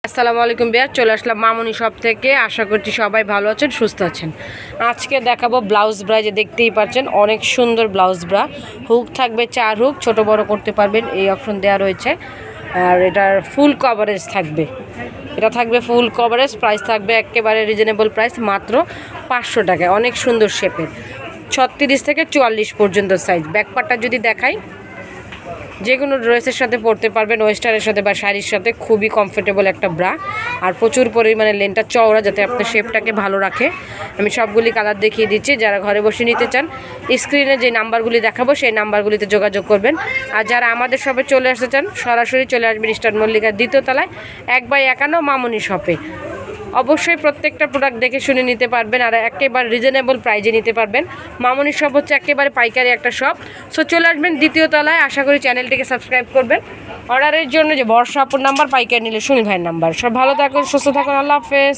আসসালামু আলাইকুম বিয়ার, চলে আসলাম মামুনি শপ থেকে। আশা করছি সবাই ভালো আছেন, সুস্থ আছেন। আজকে দেখাবো ব্লাউজ ব্রা, যে দেখতেই পাচ্ছেন অনেক সুন্দর ব্লাউজ ব্রা। হুক থাকবে 4 হুক, ছোট বড় করতে পারবেন, এই অপশন দেওয়া রয়েছে। আর এটার ফুল কভারেজ থাকবে, এটা থাকবে ফুল কভারেজ। প্রাইস থাকবে একেবারে রিজনেবল প্রাইস, মাত্র 500 টাকায়। অনেক সুন্দর শেপের, 36 থেকে 44 পর্যন্ত সাইজ। ব্যাকপার্টটা যদি দেখাই, যে কোনো ড্রেসের সাথে পরতে পারবেন, ওয়েস্টার্নের সাথে বা শাড়ির সাথে। খুবই কমফোর্টেবল একটা ব্রা, আর প্রচুর পরিমাণে লেনটা চওড়া, যাতে আপনার শেপটাকে ভালো রাখে। আমি সবগুলি কালার দেখিয়ে দিচ্ছি। যারা ঘরে বসে নিতে চান, স্ক্রিনে যে নাম্বারগুলি দেখাবো সেই নাম্বারগুলিতে যোগাযোগ করবেন। আর যারা আমাদের শপে চলে আসতে চান, সরাসরি চলে আসবেন ইস্টার্ন মল্লিকার 2য় তলায় 1/51 মামুনি শপে। অবশ্যই প্রত্যেকটা প্রোডাক্ট দেখে শুনে নিতে পারবেন, আর একেবারে রিজনেবল প্রাইজে নিতে পারবেন। মামুনি শপ হচ্ছে একেবারে পাইকারি একটা শপ। সো চলে আসবেন 2য় তলায়। আশা করি চ্যানেলটিকে সাবস্ক্রাইব করবেন। অর্ডারের জন্য যে বর্ষা আপুর নাম্বার, পাইকারি নিলে সুনীল ভাইয়ের নাম্বার। সব ভালো থাকুন, সুস্থ থাকুন, আল্লাহ হাফেজ।